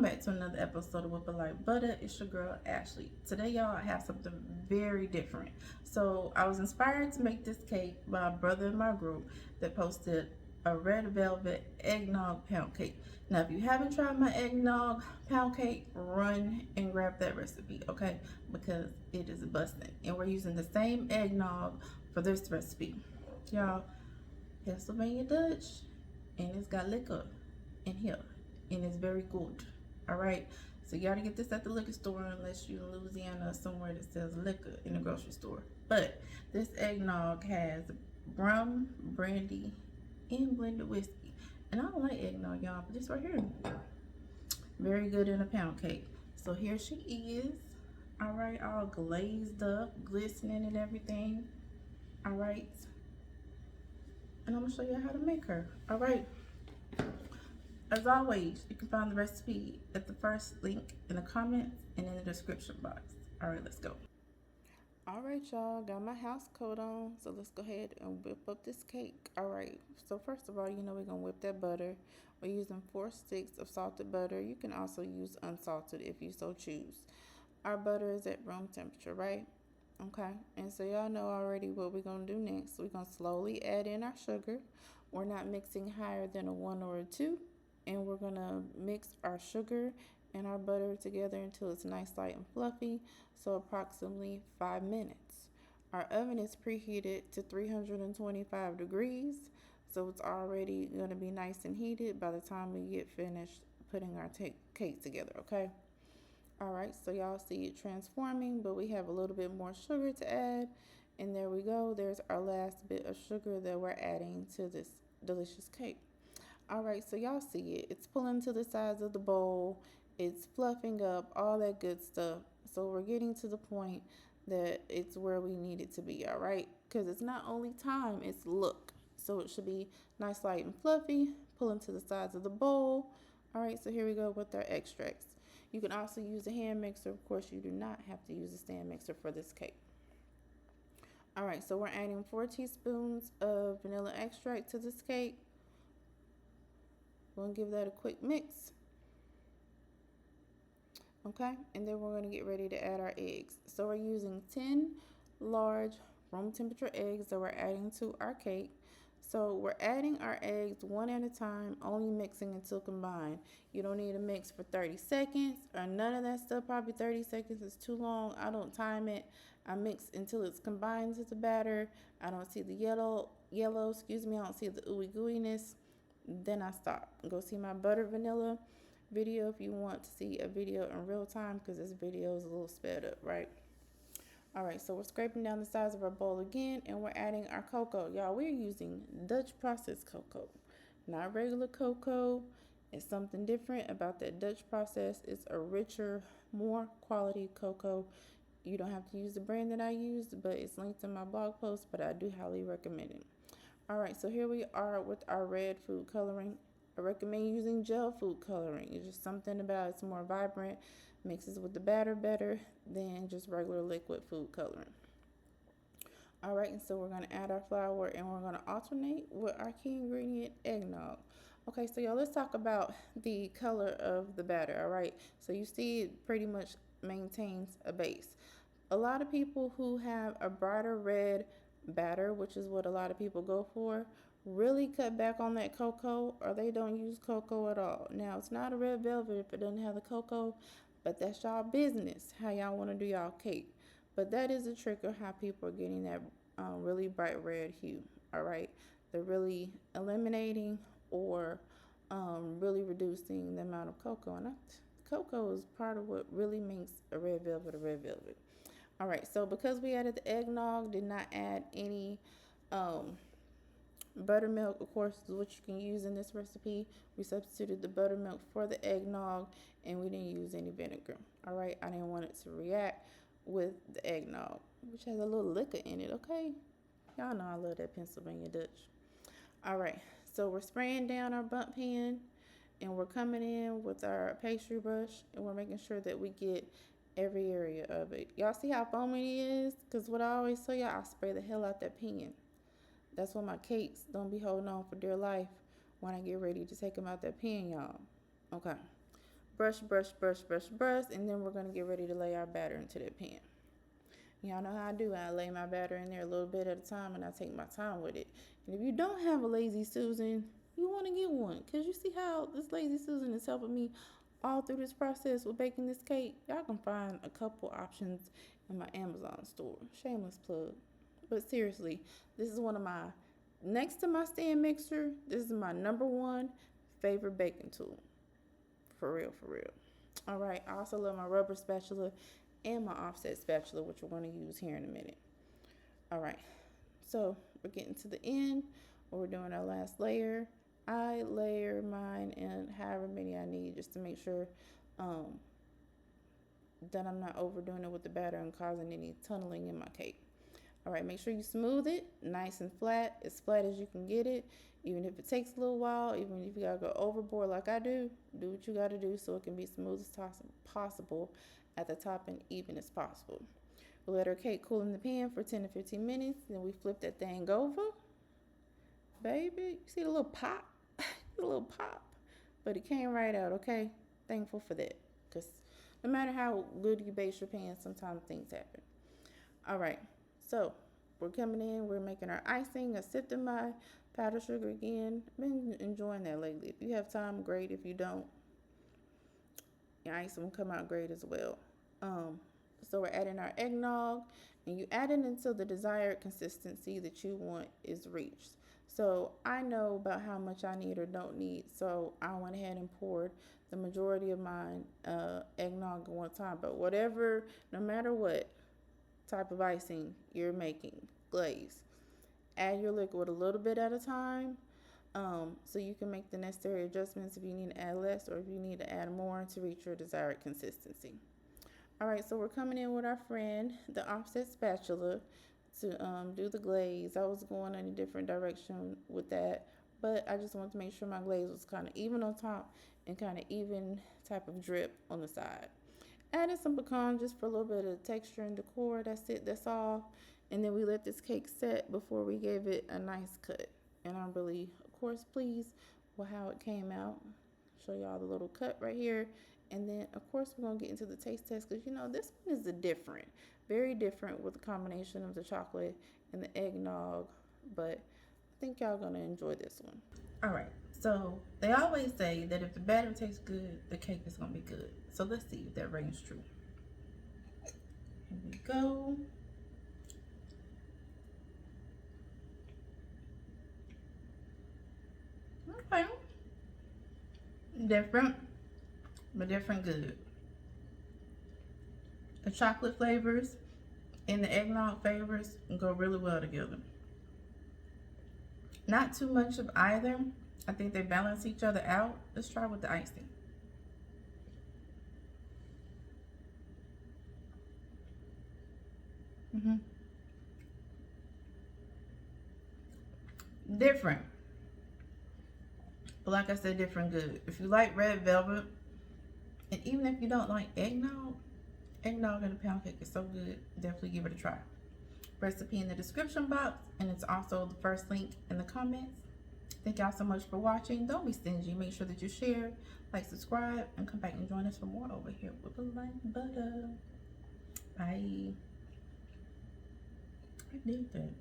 back to another episode of Whip It Like Butter. It's your girl Ashley. Today, y'all, I have something very different. So, I was inspired to make this cake by a brother in my group that posted a red velvet eggnog pound cake. Now, if you haven't tried my eggnog pound cake, run and grab that recipe, okay? Because it is busting. And we're using the same eggnog for this recipe. Y'all, Pennsylvania Dutch, and it's got liquor in here, and it's very good. All right, so you gotta get this at the liquor store unless you're in Louisiana or somewhere that sells liquor in the grocery store. But this eggnog has rum, brandy, and blended whiskey. And I don't like eggnog, y'all, but this right here, very good in a pound cake. So here she is. All right, all glazed up, glistening and everything. All right, and I'm gonna show you how to make her. All right. As always, you can find the recipe at the first link in the comments and in the description box. All right, let's go. All right, y'all, got my house coat on, so let's go ahead and whip up this cake. All right, so first of all, you know we're gonna whip that butter. We're using 4 sticks of salted butter. You can also use unsalted if you so choose. Our butter is at room temperature, right? Okay, and so y'all know already what we're gonna do next. We're gonna slowly add in our sugar. We're not mixing higher than a 1 or a 2. And we're gonna mix our sugar and our butter together until it's nice, light, and fluffy, so approximately 5 minutes. Our oven is preheated to 325 degrees, so it's already gonna be nice and heated by the time we get finished putting our cake together, okay? All right, so y'all see it transforming, but we have a little bit more sugar to add, and there we go. There's our last bit of sugar that we're adding to this delicious cake. All right, so y'all see it. It's pulling to the sides of the bowl. It's fluffing up, all that good stuff. So we're getting to the point that it's where we need it to be, all right? Because it's not only time, it's look. So it should be nice, light, and fluffy, pulling to the sides of the bowl. All right, so here we go with our extracts. You can also use a hand mixer. Of course, you do not have to use a stand mixer for this cake. All right, so we're adding 4 teaspoons of vanilla extract to this cake. We're going to give that a quick mix. Okay, and then we're going to get ready to add our eggs. So we're using 10 large room temperature eggs that we're adding to our cake. So we're adding our eggs one at a time, only mixing until combined. You don't need to mix for 30 seconds or none of that stuff. Probably 30 seconds is too long. I don't time it. I mix until it's combined to the batter. I don't see the yellow, I don't see the ooey gooeyness. Then I stop. Go see my butter vanilla video if you want to see a video in real time, because this video is a little sped up, right? All right, so we're scraping down the sides of our bowl again, and we're adding our cocoa. Y'all, we're using Dutch processed cocoa, not regular cocoa. It's something different about that Dutch process. It's a richer, more quality cocoa. You don't have to use the brand that I used, but it's linked in my blog post, but I do highly recommend it. All right, so here we are with our red food coloring. I recommend using gel food coloring. It's just something about it's more vibrant, mixes with the batter better than just regular liquid food coloring. All right, and so we're going to add our flour, and we're going to alternate with our key ingredient, eggnog. Okay, so y'all, let's talk about the color of the batter, all right? So you see it pretty much maintains a base. A lot of people who have a brighter red batter, which is what a lot of people go for, really cut back on that cocoa, or they don't use cocoa at all. Now, it's not a red velvet if it doesn't have the cocoa, but that's y'all business, how y'all want to do y'all cake. But that is a trick of how people are getting that really bright red hue, all right? They're really eliminating or really reducing the amount of cocoa. And cocoa is part of what really makes a red velvet a red velvet. All right, so because we added the eggnog, did not add any buttermilk, of course, is what you can use in this recipe. We substituted the buttermilk for the eggnog, and we didn't use any vinegar. All right, I didn't want it to react with the eggnog, which has a little liquor in it, okay? Y'all know I love that Pennsylvania Dutch. All right, so we're spraying down our bundt pan, and we're coming in with our pastry brush, and we're making sure that we get every area of it. Y'all see how foamy it is? Because what I always tell y'all, I spray the hell out that pan. That's why my cakes don't be holding on for dear life when I get ready to take them out that pan, y'all. Okay. Brush, brush, brush, brush, brush, and then we're going to get ready to lay our batter into that pan. Y'all know how I do. I lay my batter in there a little bit at a time, and I take my time with it. And if you don't have a Lazy Susan, you want to get one, because you see how this Lazy Susan is helping me all through this process with baking this cake. Y'all can find a couple options in my Amazon store. Shameless plug. But seriously, this is one of my, next to my stand mixer, this is my #1 favorite baking tool. For real, for real. All right, I also love my rubber spatula and my offset spatula, which we're going to use here in a minute. All right, so we're getting to the end, where we're doing our last layer. I layer mine in however many I need, just to make sure that I'm not overdoing it with the batter and causing any tunneling in my cake. All right, make sure you smooth it nice and flat, as flat as you can get it. Even if it takes a little while, even if you gotta go overboard like I do what you gotta do so it can be smooth as possible at the top and even as possible. We'll let our cake cool in the pan for 10 to 15 minutes. Then we flip that thing over. Baby, you see the little pop? The little pop. But it came right out, okay? Thankful for that. Because no matter how good you base your pan, sometimes things happen. All right, so we're coming in. We're making our icing. I sifted my powdered sugar again. I've been enjoying that lately. If you have time, great. If you don't, your icing will come out great as well. So we're adding our eggnog, and you add it until the desired consistency that you want is reached. So I know about how much I need or don't need, so I went ahead and poured the majority of mine eggnog at one time. But whatever, no matter what type of icing you're making, glaze, add your liquid a little bit at a time, so you can make the necessary adjustments if you need to add less or if you need to add more to reach your desired consistency. All right, so we're coming in with our friend, the offset spatula, to do the glaze. I was going in a different direction with that, but I just wanted to make sure my glaze was kind of even on top and kind of even type of drip on the side. Added some pecan just for a little bit of texture and decor. That's it. That's all. And then we let this cake set before we gave it a nice cut. And I'm really, of course, pleased with how it came out. Show y'all the little cut right here. And then, of course, we're going to get into the taste test, because, you know, this one is very different with the combination of the chocolate and the eggnog. But I think y'all going to enjoy this one. All right. So they always say that if the batter tastes good, the cake is going to be good. So let's see if that rings true. Here we go. Okay. Different, but different good. The chocolate flavors and the eggnog flavors go really well together. Not too much of either. I think they balance each other out. Let's try with the icing. Different. But like I said, different good. If you like red velvet, and even if you don't like eggnog in a pound cake is so good. Definitely give it a try. Recipe in the description box, and it's also the first link in the comments. Thank y'all so much for watching. Don't be stingy. Make sure that you share, like, subscribe, and come back and join us for more over here with the light butter. Bye. I did that.